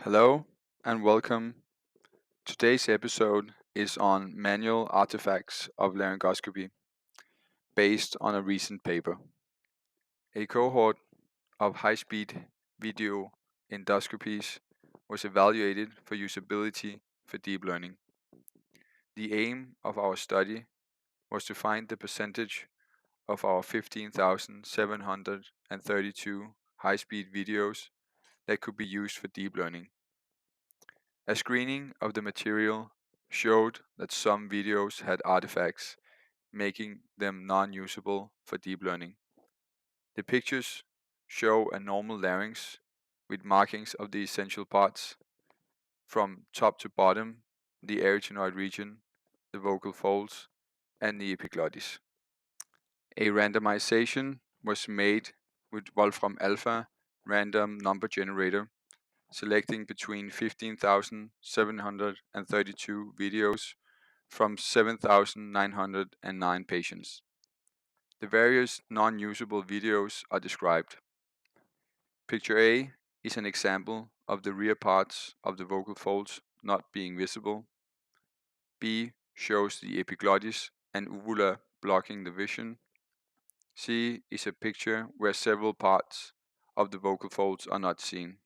Hello and welcome. Today's episode is on manual artifacts of laryngoscopy based on a recent paper. A cohort of high-speed video endoscopies was evaluated for usability for deep learning. The aim of our study was to find the percentage of our 15,732 high-speed videos that could be used for deep learning. A screening of the material showed that some videos had artifacts, making them non-usable for deep learning. The pictures show a normal larynx with markings of the essential parts from top to bottom, the arytenoid region, the vocal folds, and the epiglottis. A randomization was made with Wolfram Alpha random number generator, selecting between 15,732 videos from 7,909 patients. The various non-usable videos are described. Picture A is an example of the rear parts of the vocal folds not being visible. B shows the epiglottis and uvula blocking the vision. C is a picture where several parts of the vocal folds are not seen.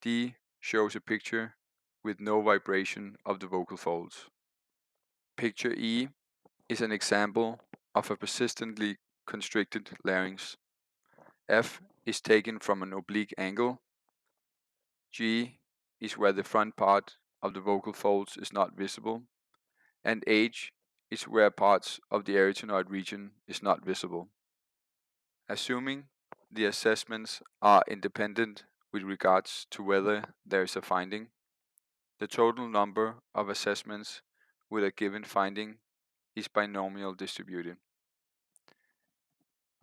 D shows a picture with no vibration of the vocal folds. Picture E is an example of a persistently constricted larynx. F is taken from an oblique angle. G is where the front part of the vocal folds is not visible. And H is where parts of the arytenoid region is not visible. Assuming the assessments are independent with regards to whether there is a finding, the total number of assessments with a given finding is binomial distributed.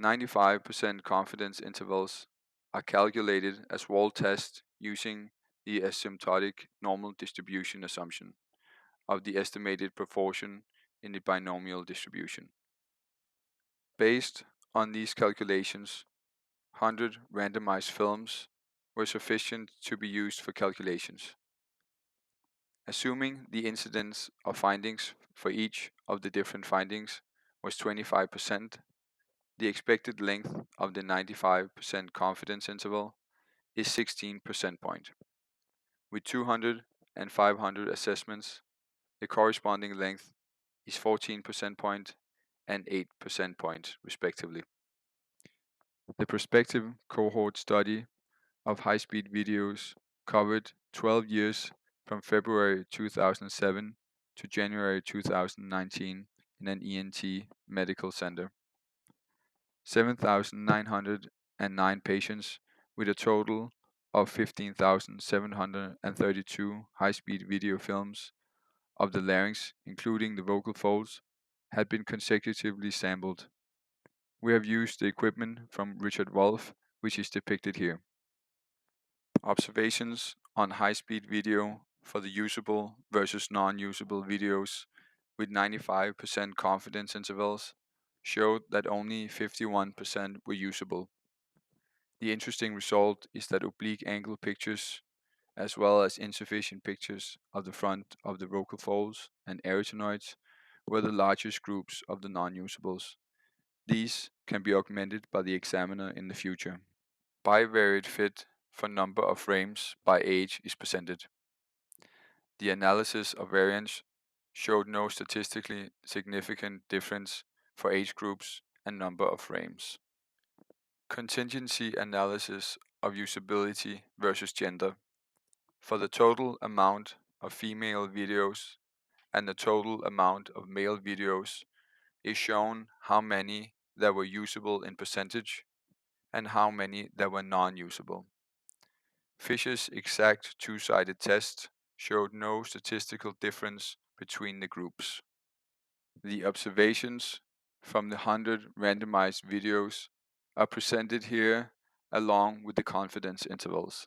95% confidence intervals are calculated as wall tests using the asymptotic normal distribution assumption of the estimated proportion in the binomial distribution. Based on these calculations, 100 randomized films were sufficient to be used for calculations. Assuming the incidence of findings for each of the different findings was 25%, the expected length of the 95% confidence interval is 16 percent point. With 200 and 500 assessments, the corresponding length is 14 percent point and 8 percent point, respectively. The prospective cohort study of high-speed videos covered 12 years from February 2007 to January 2019 in an ENT medical center. 7,909 patients with a total of 15,732 high-speed video films of the larynx, including the vocal folds, had been consecutively sampled. We have used the equipment from Richard Wolf, which is depicted here. Observations on high-speed video for the usable versus non-usable videos with 95% confidence intervals showed that only 51% were usable. The interesting result is that oblique angle pictures, as well as insufficient pictures of the front of the vocal folds and arytenoids, were the largest groups of the non-usables. These can be augmented by the examiner in the future. Bivariate fit for number of frames by age is presented. The analysis of variance showed no statistically significant difference for age groups and number of frames. Contingency analysis of usability versus gender. For the total amount of female videos and the total amount of male videos is shown how many that were usable in percentage and how many that were non-usable. Fisher's exact two-sided test showed no statistical difference between the groups. The observations from the 100 randomized videos are presented here along with the confidence intervals.